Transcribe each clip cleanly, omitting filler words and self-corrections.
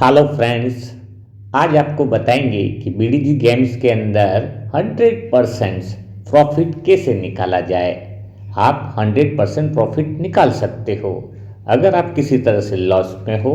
Hello friends. आज आपको बताएंगे कि बीडीजी गेम्स के अंदर 100% प्रॉफिट कैसे निकाला जाए। आप 100% प्रॉफिट निकाल सकते हो अगर आप किसी तरह से लॉस में हो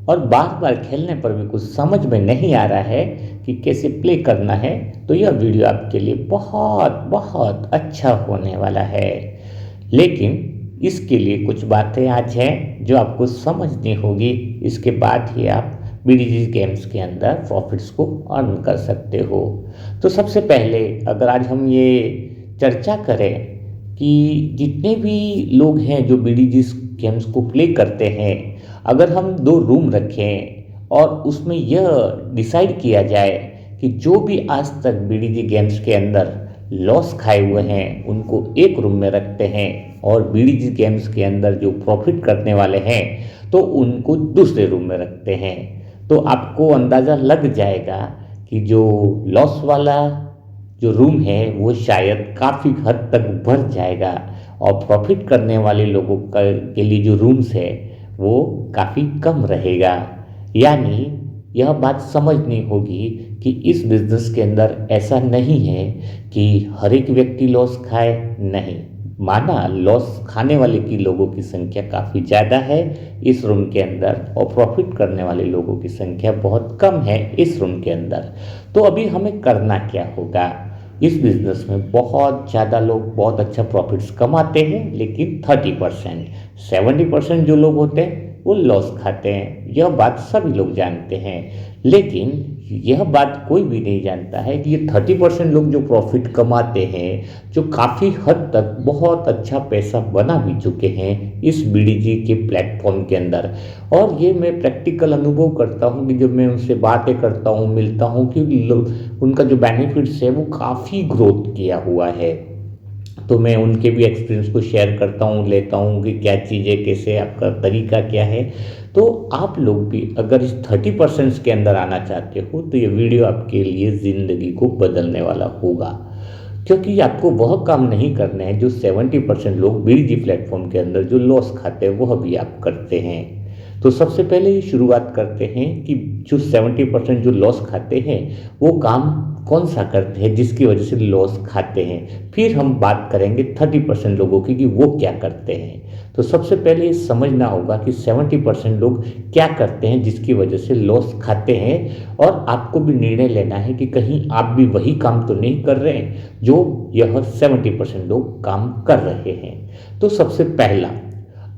और बार बार खेलने पर भी कुछ समझ में नहीं आ रहा है कि कैसे प्ले करना है, तो यह वीडियो आपके लिए बहुत बहुत अच्छा होने वाला है। लेकिन इसके लिए कुछ बातें आज हैं जो आपको समझनी होगी। इसके बाद ही आप बीडीजी गेम्स के अंदर प्रॉफिट्स को अर्न कर सकते हो। तो सबसे पहले अगर आज हम ये चर्चा करें कि जितने भी लोग हैं जो बीडीजी गेम्स को प्ले करते हैं, अगर हम दो रूम रखें और उसमें यह डिसाइड किया जाए कि जो भी आज तक बीडीजी गेम्स के अंदर लॉस खाए हुए हैं उनको एक रूम में रखते हैं और बीडीजी गेम्स के अंदर जो प्रॉफिट करने वाले हैं तो उनको दूसरे रूम में रखते हैं, तो आपको अंदाज़ा लग जाएगा कि जो लॉस वाला जो रूम है वो शायद काफ़ी हद तक भर जाएगा और प्रॉफिट करने वाले लोगों के लिए जो रूम्स है वो काफ़ी कम रहेगा। यानी यह बात समझनी होगी कि इस बिजनेस के अंदर ऐसा नहीं है कि हर एक व्यक्ति लॉस खाए, नहीं। माना लॉस खाने वाले की लोगों की संख्या काफ़ी ज़्यादा है इस रूम के अंदर और प्रॉफिट करने वाले लोगों की संख्या बहुत कम है इस रूम के अंदर। तो अभी हमें करना क्या होगा? इस बिजनेस में बहुत ज़्यादा लोग बहुत अच्छा प्रॉफिट्स कमाते हैं, लेकिन 30% 70% जो लोग होते हैं वो लॉस खाते हैं। यह बात सभी लोग जानते हैं, लेकिन यह बात कोई भी नहीं जानता है कि ये 30% लोग जो प्रॉफिट कमाते हैं, जो काफ़ी हद तक बहुत अच्छा पैसा बना भी चुके हैं इस बीडीजी के प्लेटफॉर्म के अंदर। और ये मैं प्रैक्टिकल अनुभव करता हूँ कि जब मैं उनसे बातें करता हूँ, मिलता हूँ, कि उनका जो बेनिफिट्स है वो काफ़ी ग्रोथ किया हुआ है। तो मैं उनके भी एक्सपीरियंस को शेयर करता हूँ, लेता हूँ कि क्या चीज़ें, कैसे, आपका तरीका क्या है। तो आप लोग भी अगर इस 30% के अंदर आना चाहते हो तो ये वीडियो आपके लिए ज़िंदगी को बदलने वाला होगा, क्योंकि आपको वह काम नहीं करना है जो 70% लोग बीडीजी प्लेटफॉर्म के अंदर जो लॉस खाते हैं वह भी आप करते हैं। तो सबसे पहले ये शुरुआत करते हैं कि जो 70% जो लॉस खाते हैं वो काम कौन सा करते हैं जिसकी वजह से लॉस खाते हैं। फिर हम बात करेंगे 30% लोगों की कि वो क्या करते हैं। तो सबसे पहले ये समझना होगा कि 70% लोग क्या करते हैं जिसकी वजह से लॉस खाते हैं, और आपको भी निर्णय लेना है कि कहीं आप भी वही काम तो नहीं कर रहे हैं जो यह 70% लोग काम कर रहे हैं। तो सबसे पहला,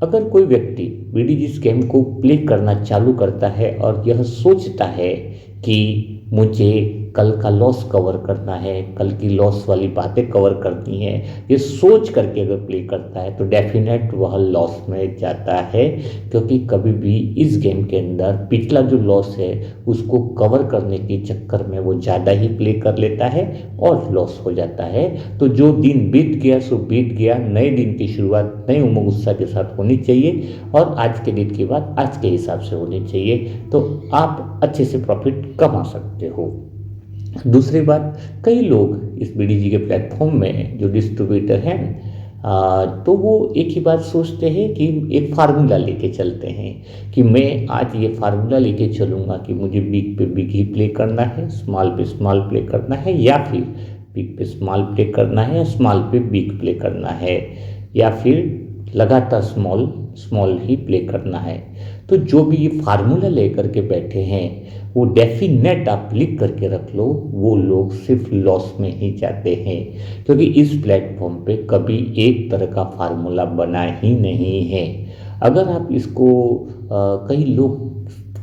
अगर कोई व्यक्ति बीडीजी गेम को प्ले करना चालू करता है और यह सोचता है कि मुझे कल का लॉस कवर करना है, कल की लॉस वाली बातें कवर करनी है, ये सोच करके अगर प्ले करता है तो डेफिनेट वह लॉस में जाता है, क्योंकि कभी भी इस गेम के अंदर पिछला जो लॉस है उसको कवर करने के चक्कर में वो ज़्यादा ही प्ले कर लेता है और लॉस हो जाता है। तो जो दिन बीत गया सो बीत गया, नए दिन की शुरुआत नए उमंग उत्साह के साथ होनी चाहिए और आज के दिन की बात आज के हिसाब से होनी चाहिए, तो आप अच्छे से प्रॉफिट कमा सकते हो। दूसरी बात, कई लोग इस बीडीजी के प्लेटफॉर्म में जो डिस्ट्रीब्यूटर हैं तो वो एक ही बात सोचते हैं कि एक फार्मूला लेके चलते हैं कि मैं आज ये फार्मूला लेके चलूँगा कि मुझे बिग पे बिग ही प्ले करना है, स्मॉल पे स्मॉल प्ले करना है, या फिर बिग पे स्मॉल प्ले करना है, स्मॉल पे बिग प्ले करना है, या फिर लगातार स्मॉल स्मॉल ही प्ले करना है। तो जो भी ये फार्मूला लेकर के बैठे हैं वो डेफिनेट आप लिख करके रख लो, वो लोग सिर्फ लॉस में ही जाते हैं, क्योंकि इस प्लेटफॉर्म पे कभी एक तरह का फार्मूला बना ही नहीं है। अगर आप इसको कई लोग,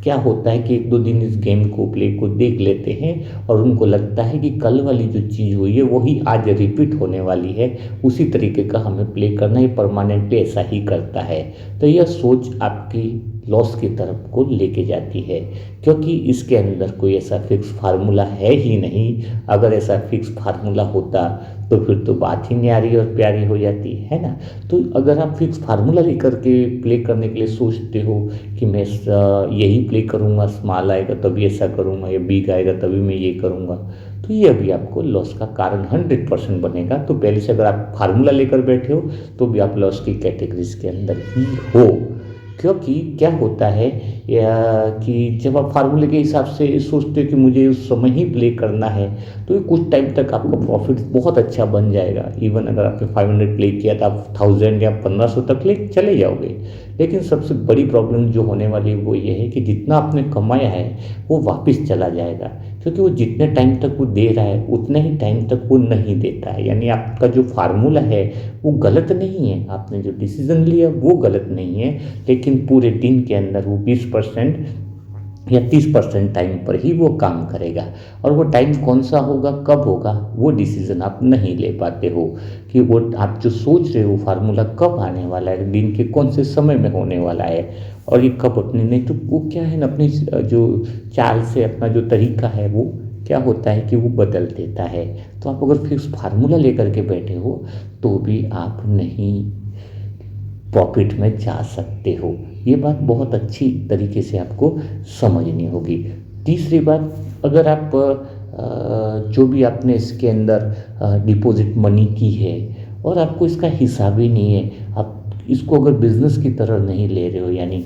क्या होता है कि एक दो दिन इस गेम को प्ले को देख लेते हैं और उनको लगता है कि कल वाली जो चीज़ हुई है वही आज रिपीट होने वाली है, उसी तरीके का हमें प्ले करना ही परमानेंटली ऐसा ही करता है। तो यह सोच आपकी लॉस की तरफ को लेके जाती है, क्योंकि इसके अंदर कोई ऐसा फिक्स फार्मूला है ही नहीं। अगर ऐसा फिक्स फार्मूला होता तो फिर तो बात ही न्यारी और प्यारी हो जाती है ना। तो अगर आप फिक्स फार्मूला लेकर के प्ले करने के लिए सोचते हो कि मैं यही प्ले करूँगा, स्मॉल आएगा तभी ऐसा करूँगा, या बिग आएगा तभी मैं ये करूँगा, तो ये अभी आपको लॉस का कारण 100% बनेगा। तो पहले से अगर आप फार्मूला लेकर बैठे हो तो भी आप लॉस की कैटेगरीज के अंदर ही हो। क्योंकि क्या होता है कि जब आप फार्मूले के हिसाब से सोचते हो कि मुझे उस समय ही प्ले करना है, तो ये कुछ टाइम तक आपका प्रॉफिट बहुत अच्छा बन जाएगा। इवन अगर आपने 500 प्ले किया तो आप 1000 या 1500 तक ले चले जाओगे। लेकिन सबसे बड़ी प्रॉब्लम जो होने वाली है वो ये है कि जितना आपने कमाया है वो वापस चला जाएगा, क्योंकि वो जितने टाइम तक वो दे रहा है उतने ही टाइम तक वो नहीं देता है। यानी आपका जो फार्मूला है वो गलत नहीं है, आपने जो डिसीजन लिया वो गलत नहीं है, लेकिन पूरे दिन के अंदर वो 20% या 30% टाइम पर ही वो काम करेगा। और वो टाइम कौन सा होगा, कब होगा, वो डिसीजन आप नहीं ले पाते हो कि वो आप जो सोच रहे हो फार्मूला कब आने वाला है, दिन के कौन से समय में होने वाला है, और ये कब अपनी, नहीं तो वो क्या है ना, अपनी जो चाल से अपना जो तरीका है वो क्या होता है कि वो बदल देता है। तो आप अगर फिक्स फार्मूला लेकर के बैठे हो तो भी आप नहीं प्रॉफिट में जा सकते हो। ये बात बहुत अच्छी तरीके से आपको समझनी होगी। तीसरी बात, अगर आप जो भी आपने इसके अंदर डिपॉजिट मनी की है और आपको इसका हिसाब ही नहीं है, आप इसको अगर बिजनेस की तरह नहीं ले रहे हो, यानी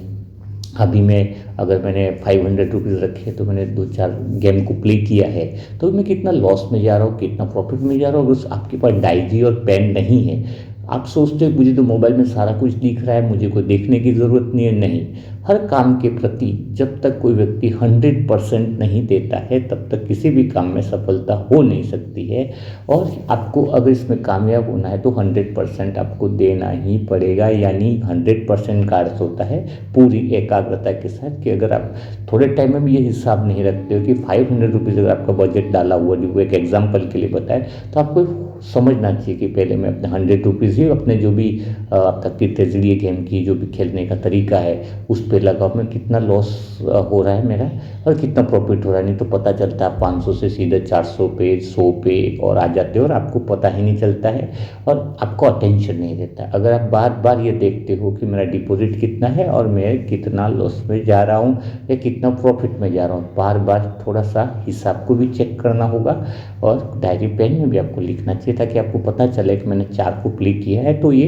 अभी मैं, अगर मैंने 500 रुपीज़ रखे तो मैंने 2-4 गेम को प्ले किया है, तो मैं कितना लॉस में जा रहा हूँ, कितना प्रॉफिट में जा रहा हूँ, उस आपके पास डायरी और पेन नहीं है। आप सोचते हो मुझे तो मोबाइल में सारा कुछ दिख रहा है, मुझे कोई देखने की ज़रूरत नहीं है। नहीं, हर काम के प्रति जब तक कोई व्यक्ति 100% नहीं देता है तब तक किसी भी काम में सफलता हो नहीं सकती है। और आपको अगर इसमें कामयाब होना है तो 100% आपको देना ही पड़ेगा। यानी 100% का अर्थ होता है पूरी एकाग्रता के साथ, कि अगर आप थोड़े टाइम में भी ये हिसाब नहीं रखते हो कि 500 रुपीज़ अगर आपका बजट डाला हुआ, जो एक एग्जाम्पल के लिए बताए, तो आपको समझना चाहिए कि पहले मैं अपने 100 रुपीज़ ही अपने जो भी आपका तितली गेम की जो भी खेलने का तरीका है उस पर लगाओ, मैं कितना लॉस हो रहा है मेरा और कितना प्रॉफिट हो रहा है। नहीं तो पता चलता है 500 से सीधे 400 पे, 100 पे और आ जाते हो और आपको पता ही नहीं चलता है और आपको अटेंशन नहीं रहता। अगर आप बार बार ये देखते हो कि मेरा डिपॉजिट कितना है और मैं कितना लॉस में जा रहा हूँ या कितना प्रॉफिट में जा रहा हूँ, बार बार थोड़ा सा हिसाब को भी चेक करना होगा और डायरी पेन में भी आपको लिखना चाहिए, ताकि आपको पता चले कि मैंने 4 को प्ले किया है तो ये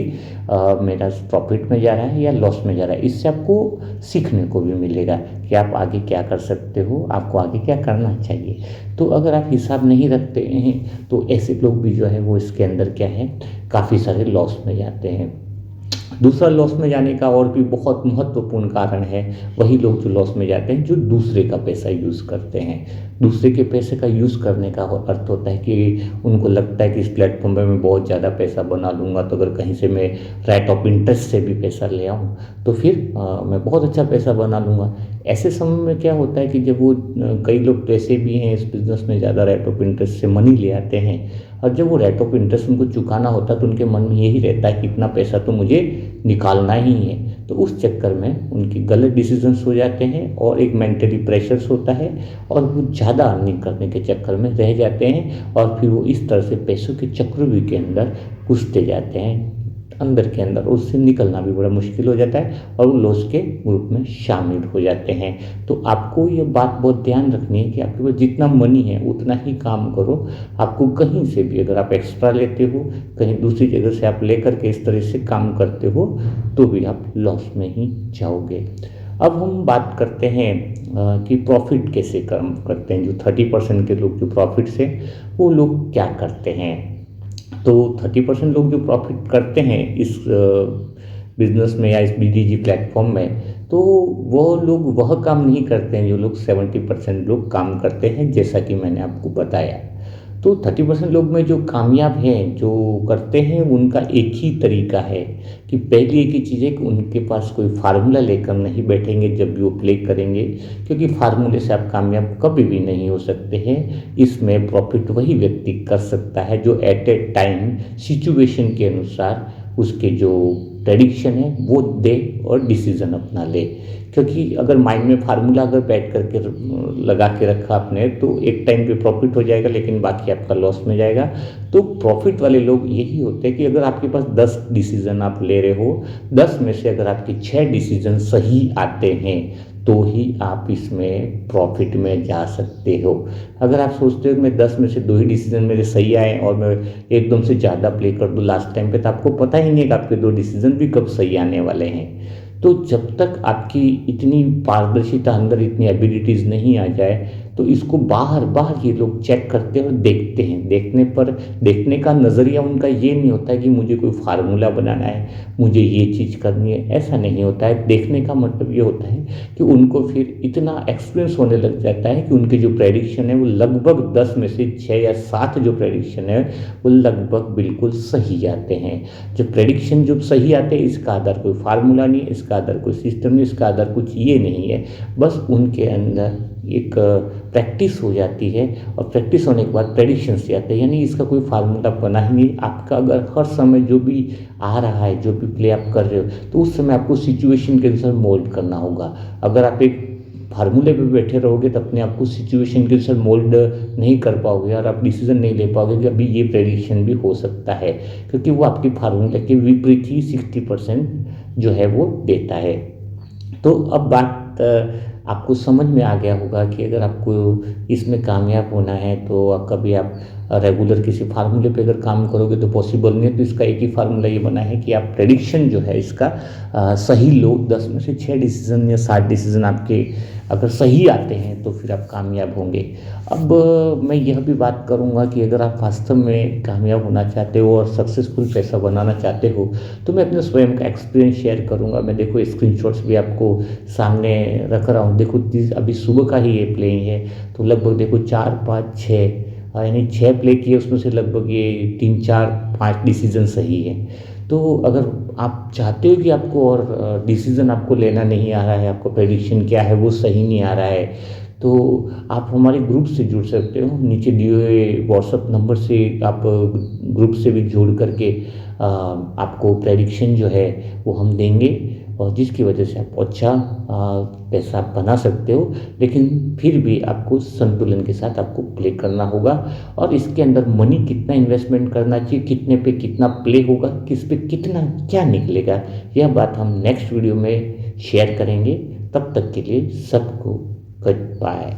मेरा प्रॉफिट में जा रहा है या लॉस में जा रहा है। इससे आपको सीखने को भी मिलेगा कि आप आगे क्या कर सकते हो, आपको आगे क्या करना चाहिए। तो अगर आप हिसाब नहीं रखते हैं तो ऐसे लोग भी जो है वो इसके अंदर क्या है, काफ़ी सारे लॉस में जाते हैं। दूसरा लॉस में जाने का और भी बहुत महत्वपूर्ण कारण है, वही लोग जो लॉस में जाते हैं जो दूसरे का पैसा यूज़ करते हैं। दूसरे के पैसे का यूज़ करने का अर्थ होता है कि उनको लगता है कि इस प्लेटफॉर्म पर मैं बहुत ज़्यादा पैसा बना लूँगा, तो अगर कहीं से मैं रेट ऑफ इंटरेस्ट से भी पैसा ले आऊँ तो फिर मैं बहुत अच्छा पैसा बना लूँगा। ऐसे समय में क्या होता है कि जब वो कई लोग तो ऐसे भी हैं इस बिज़नेस में ज़्यादा रेट ऑफ इंटरेस्ट से मनी ले आते हैं, और जब वो रेट ऑफ इंटरेस्ट उनको चुकाना होता है तो उनके मन में यही रहता है कि इतना पैसा तो मुझे निकालना ही है। तो उस चक्कर में उनकी गलत डिसीजंस हो जाते हैं और एक मेंटली प्रेशर्स होता है और वो ज़्यादा अर्निंग करने के चक्कर में रह जाते हैं और फिर वो इस तरह से पैसों के चक्रव्यूह के अंदर घुसते जाते हैं अंदर के अंदर, उससे निकलना भी बड़ा मुश्किल हो जाता है और वो लॉस के ग्रुप में शामिल हो जाते हैं। तो आपको ये बात बहुत ध्यान रखनी है कि आपके पास जितना मनी है उतना ही काम करो। आपको कहीं से भी अगर आप एक्स्ट्रा लेते हो, कहीं दूसरी जगह से आप लेकर के इस तरह से काम करते हो तो भी आप लॉस में ही जाओगे। अब हम बात करते हैं कि प्रॉफिट कैसे कम करते हैं। जो 30% के लोग जो प्रॉफिट से, वो लोग क्या करते हैं। तो 30% लोग जो प्रॉफिट करते हैं इस बिजनेस में या इस बीडीजी प्लेटफॉर्म में, तो वो लोग वह काम नहीं करते हैं जो लोग 70% लोग काम करते हैं, जैसा कि मैंने आपको बताया। तो 30% लोग में जो कामयाब हैं, जो करते हैं, उनका एक ही तरीका है कि पहली एक ही चीज़ है कि उनके पास कोई फार्मूला लेकर नहीं बैठेंगे जब भी वो प्ले करेंगे, क्योंकि फार्मूले से आप कामयाब कभी भी नहीं हो सकते हैं। इसमें प्रॉफिट वही व्यक्ति कर सकता है जो एट ए टाइम सिचुएशन के अनुसार उसके जो प्रेडिक्शन है वो दे और डिसीजन अपना ले। क्योंकि अगर माइंड में फार्मूला अगर बैठ करके लगा के रखा आपने तो एक टाइम पे प्रॉफिट हो जाएगा, लेकिन बाकी आपका लॉस में जाएगा। तो प्रॉफिट वाले लोग यही होते हैं कि अगर आपके पास 10 डिसीजन आप ले रहे हो, 10 में से अगर आपके 6 डिसीजन सही आते हैं तो ही आप इसमें प्रॉफिट में जा सकते हो। अगर आप सोचते हो कि मैं 10 में से 2 ही डिसीजन मेरे सही आए और मैं एकदम से ज़्यादा प्ले कर दूँ लास्ट टाइम पे, तो आपको पता ही नहीं है कि आपके 2 डिसीजन भी कब सही आने वाले हैं। तो जब तक आपकी इतनी पारदर्शिता अंदर, इतनी एबिलिटीज़ नहीं आ जाए, तो इसको बार बार ये लोग चेक करते हैं और देखते हैं। देखने का नज़रिया उनका ये नहीं होता है कि मुझे कोई फार्मूला बनाना है, मुझे ये चीज़ करनी है, ऐसा नहीं होता है। देखने का मतलब ये होता है कि उनको फिर इतना एक्सपीरियंस होने लग जाता है कि उनके जो प्रेडिक्शन है वो लगभग 10 में से 6 या 7 जो प्रेडिक्शन है वो लगभग बिल्कुल सही आते हैं। जो प्रेडिक्शन जो सही आते हैं, इसका आधार कोई फार्मूला नहीं है, इसका आधार कोई सिस्टम नहीं, इसका आधार कुछ ये नहीं है, बस उनके अंदर एक प्रैक्टिस हो जाती है और प्रैक्टिस होने के बाद प्रेडिक्शंस से आते हैं। यानी इसका कोई फार्मूला बना ही नहीं। आपका अगर हर समय जो भी आ रहा है, जो भी प्ले आप कर रहे हो, तो उस समय आपको सिचुएशन के अनुसार मोल्ड करना होगा। अगर आप एक फार्मूले पे बैठे रहोगे तो अपने आप को सिचुएशन के अनुसार मोल्ड नहीं कर पाओगे और आप डिसीजन नहीं ले पाओगे कि अभी ये प्रेडिक्शन भी हो सकता है, क्योंकि वो आपकी फार्मूला के विपरीत ही 60% जो है वो देता है। तो अब बात आपको समझ में आ गया होगा कि अगर आपको इसमें कामयाब होना है तो कभी आप रेगुलर किसी फार्मूले पे अगर काम करोगे तो पॉसिबल नहीं है। तो इसका एक ही फार्मूला ये बना है कि आप प्रेडिक्शन जो है इसका सही लो। 10 में से 6 डिसीजन या 7 डिसीजन आपके अगर सही आते हैं तो फिर आप कामयाब होंगे। अब मैं यह भी बात करूंगा कि अगर आप वास्तव में कामयाब होना चाहते हो और सक्सेसफुल पैसा बनाना चाहते हो तो मैं अपने स्वयं का एक्सपीरियंस शेयर करूंगा। मैं देखो स्क्रीनशॉट्स भी आपको सामने रख रहा हूँ। देखो अभी सुबह का ही ये प्लेइंग है, तो लगभग देखो 4 5 6 यानी 6 प्ले किए, उसमें से लगभग ये 3 4 5 डिसीजन सही है। तो अगर आप चाहते हो कि आपको और डिसीजन आपको लेना नहीं आ रहा है, आपको प्रेडिक्शन क्या है वो सही नहीं आ रहा है, तो आप हमारे ग्रुप से जुड़ सकते हो। नीचे दिए हुए व्हाट्सएप नंबर से आप ग्रुप से भी जोड़ करके आपको प्रेडिक्शन जो है वो हम देंगे और जिसकी वजह से आप अच्छा पैसा बना सकते हो। लेकिन फिर भी आपको संतुलन के साथ आपको प्ले करना होगा और इसके अंदर मनी कितना इन्वेस्टमेंट करना चाहिए, कितने पे कितना प्ले होगा, किस पे कितना क्या निकलेगा, यह बात हम नेक्स्ट वीडियो में शेयर करेंगे। तब तक के लिए सबको गुड बाय।